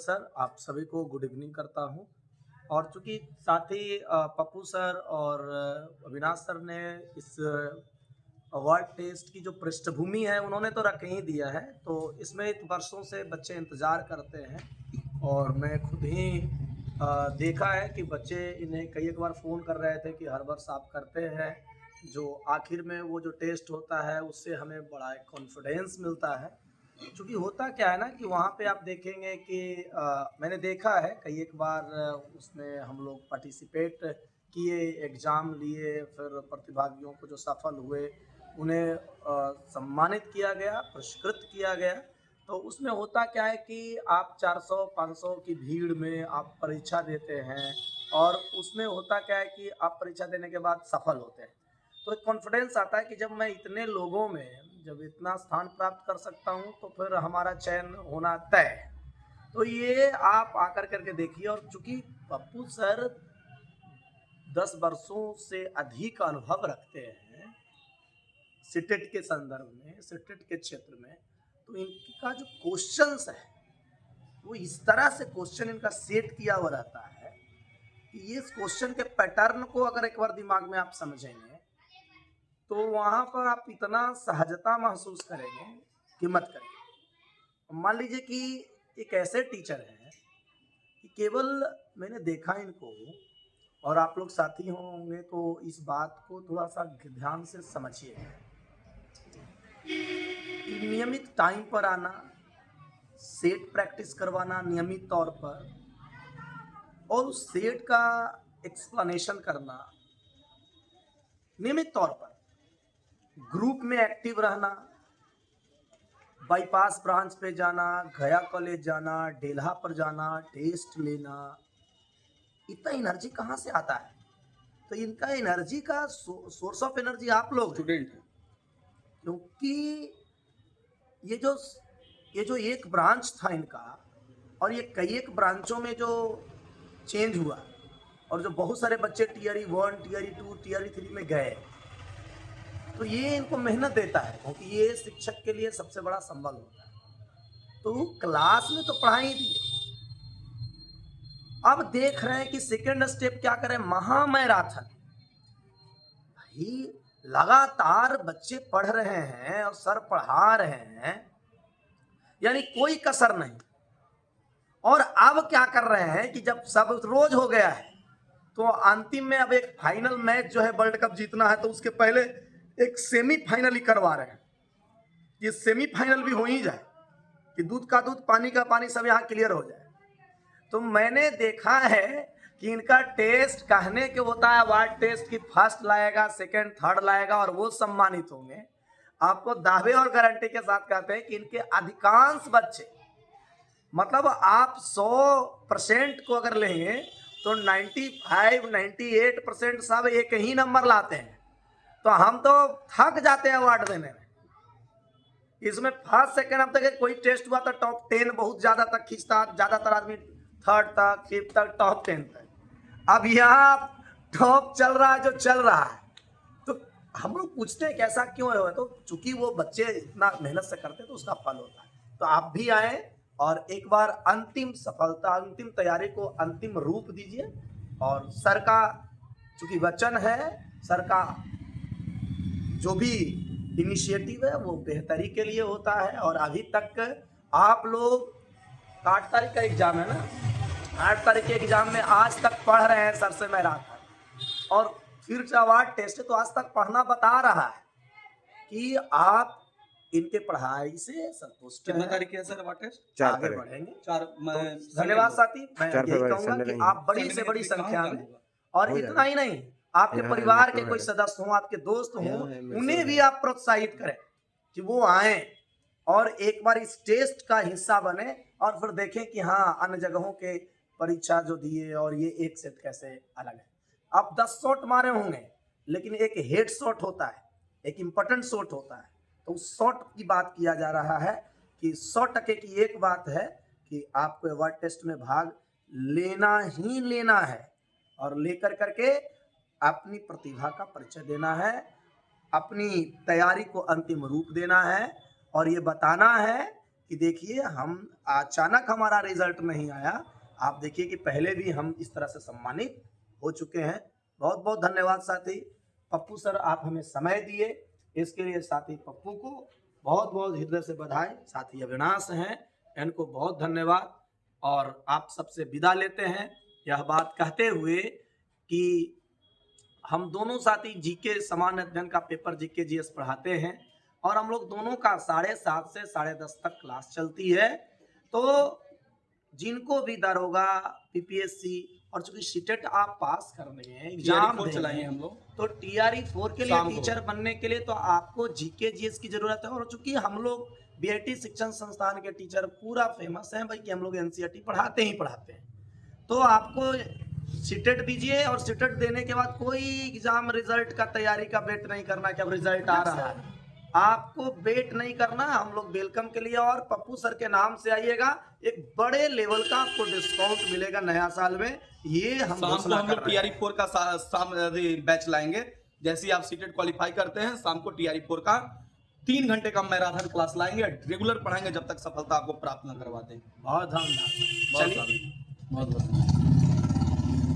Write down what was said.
Sir, आप सभी को गुड इवनिंग करता हूँ। और चूँकि साथ ही पप्पू सर और अविनाश सर ने इस अवार्ड टेस्ट की जो पृष्ठभूमि है उन्होंने तो रख ही दिया है, तो इसमें वर्षों से बच्चे इंतज़ार करते हैं और मैं खुद ही देखा है कि बच्चे इन्हें कई एक बार फ़ोन कर रहे थे कि हर वर्ष आप करते हैं, जो आखिर में वो जो टेस्ट होता है उससे हमें बड़ा एक कॉन्फिडेंस मिलता है। चूँकि होता क्या है ना कि वहाँ पे आप देखेंगे कि मैंने देखा है कई एक बार उसमें हम लोग पार्टिसिपेट किए, एग्ज़ाम लिए, फिर प्रतिभागियों को जो सफल हुए उन्हें सम्मानित किया गया, पुरस्कृत किया गया। तो उसमें होता क्या है कि आप 400-500 की भीड़ में आप परीक्षा देते हैं और उसमें होता क्या है कि आप परीक्षा देने के बाद सफल होते हैं। तो एक कॉन्फिडेंस आता है कि जब मैं इतने लोगों में जब इतना स्थान प्राप्त कर सकता हूँ तो फिर हमारा चयन होना तय है। तो ये आप आकर करके देखिए। और चूँकि पप्पू सर 10 वर्षों से अधिक अनुभव रखते हैं सीटेट के संदर्भ में, सीटेट के क्षेत्र में, तो इनका जो क्वेश्चंस है वो इस तरह से क्वेश्चन इनका सेट किया हुआ रहता है कि ये इस क्वेश्चन के पैटर्न को अगर एक बार दिमाग में आप समझेंगे तो वहाँ पर आप इतना सहजता महसूस करेंगे कि मत करिए। मान लीजिए कि एक ऐसे टीचर हैं कि केवल मैंने देखा इनको, और आप लोग साथी होंगे तो इस बात को थोड़ा सा ध्यान से समझिए कि नियमित टाइम पर आना, सेट प्रैक्टिस करवाना नियमित तौर पर, और उस सेट का एक्सप्लेनेशन करना नियमित तौर पर, ग्रुप में एक्टिव रहना, बाईपास ब्रांच पे जाना, गया कॉलेज जाना, डेल्हा पर जाना, टेस्ट लेना, इतना एनर्जी कहाँ से आता है? तो इनका एनर्जी का सोर्स ऑफ एनर्जी आप लोग स्टूडेंट हैं, क्योंकि ये जो एक ब्रांच था इनका और ये कई एक ब्रांचों में जो चेंज हुआ और जो बहुत सारे बच्चे टीयर 1, टीयर 2, टीयर 3 में गए, तो ये इनको मेहनत देता है क्योंकि ये शिक्षक के लिए सबसे बड़ा संबल होता है। तो क्लास में तो पढ़ाई दी, अब देख रहे हैं कि सेकेंड स्टेप क्या करें, महामैराथन। भाई लगातार बच्चे पढ़ रहे हैं और सर पढ़ा रहे हैं, यानी कोई कसर नहीं। और अब क्या कर रहे हैं कि जब सब रोज हो गया है तो अंतिम में अब एक फाइनल मैच जो है वर्ल्ड कप जीतना है, तो उसके पहले एक सेमीफाइनल ही करवा रहे हैं। ये सेमीफाइनल भी हो ही जाए कि दूध का दूध पानी का पानी सब यहाँ क्लियर हो जाए। तो मैंने देखा है कि इनका टेस्ट कहने के होता है अवार्ड टेस्ट की फर्स्ट लाएगा, सेकंड, थर्ड लाएगा और वो सम्मानित होंगे। आपको दावे और गारंटी के साथ कहते हैं कि इनके अधिकांश बच्चे, मतलब आप 100% को अगर लेंगे तो 95-98% सब एक ही नंबर लाते हैं। तो हम तो थक जाते हैं अवार्ड देने में। इसमें फर्स्ट सेकंड अब तक कोई टेस्ट हुआ तो टॉप 10 बहुत ज्यादा तक खींचता, ज्यादातर आदमी थर्ड तक, फिफ्थ तक, टॉप 10 तक। अब यहाँ टॉप चल रहा है जो चल रहा है, तो हम लोग पूछते हैं कि ऐसा क्यों है? तो चूंकि वो बच्चे इतना मेहनत से करते हैं तो उसका फल होता है। तो आप भी आए और एक बार अंतिम सफलता, अंतिम तैयारी को अंतिम रूप दीजिए। और सर का चूंकि वचन है, सर का जो भी इनिशिएटिव है वो बेहतरी के लिए होता है। और अभी तक आप लोग 8 तारीख का एग्जाम है ना, 8 तारीख के एग्जाम में आज तक पढ़ रहे हैं सर से मैं रात भर, और फिर जो अवार्ड टेस्ट है तो आज तक पढ़ना बता रहा है कि आप इनके पढ़ाई से संतुष्ट कितना तारीख है सर अवार्ड टेस्ट? 4 आगे बढ़ेंगे। 4 तो धन्यवाद साथी। मैं यही कहूंगा कि आप बड़ी से बड़ी संख्या में, और इतना ही नहीं, आपके परिवार के कोई सदस्य हों, आपके दोस्त हों, उन्हें भी आप प्रोत्साहित करें कि वो आए और एक बार इस टेस्ट का हिस्सा बने और फिर देखें कि हाँ अन्य जगहों के परीक्षा जो दिए और ये एक सेट कैसे अलग है। आप 10 शॉट मारे होंगे लेकिन एक हेड शॉट होता है, एक इम्पोर्टेंट शॉट होता है, तो उस शॉट की बात किया जा रहा है कि 100% की एक बात है कि आपको अवार्ड टेस्ट में भाग लेना ही लेना है और लेकर करके अपनी प्रतिभा का परिचय देना है, अपनी तैयारी को अंतिम रूप देना है और ये बताना है कि देखिए हम अचानक हमारा रिजल्ट नहीं आया, आप देखिए कि पहले भी हम इस तरह से सम्मानित हो चुके हैं। बहुत बहुत धन्यवाद साथी। पप्पू सर आप हमें समय दिए, इसके लिए साथी पप्पू को बहुत बहुत हृदय से बधाई। साथी अविनाश हैं, इनको बहुत धन्यवाद। और आप सबसे विदा लेते हैं यह बात कहते हुए कि हम दोनों साथी जीके समान अध्ययन का पेपर जीके जीएस पढ़ाते हैं और हम लोग दोनों का 7:30 से 10:30 तक क्लास चलती है। तो जिनको भी दरोगा, पीपीएससी और चूंकि सीटेट आप पास करने हैं, एग्जाम चलाएंगे हम लोग, तो टीआरई 4 के लिए टीचर बनने के लिए तो आपको जीके जीएस की जरूरत है। और चूंकि हम लोग बीआईटी शिक्षण संस्थान के टीचर पूरा फेमस हैं भाई कि हम लोग एनसीईआरटी पढ़ाते ही पढ़ाते हैं, तो आपको सीटेट दीजिए और सीटेट देने के बाद कोई एग्जाम रिजल्ट का तैयारी का वेट नहीं करना कि अब रिजल्ट आ रहा है, आपको वेट नहीं करना। हम लोग वेलकम के लिए और पप्पू सर के नाम से आइएगा, एक बड़े लेवल का आपको डिस्काउंट मिलेगा नया साल में। ये हम लोग टीआरई 4 का बैच लाएंगे। जैसे ही आप सीटेट क्वालिफाई करते हैं, शाम को टीआरई 4 का 3 घंटे का मैराथन क्लास लाएंगे, रेगुलर पढ़ाएंगे जब तक सफलता आपको प्राप्त न करवा दें। बहुत धन्यवाद। बहुत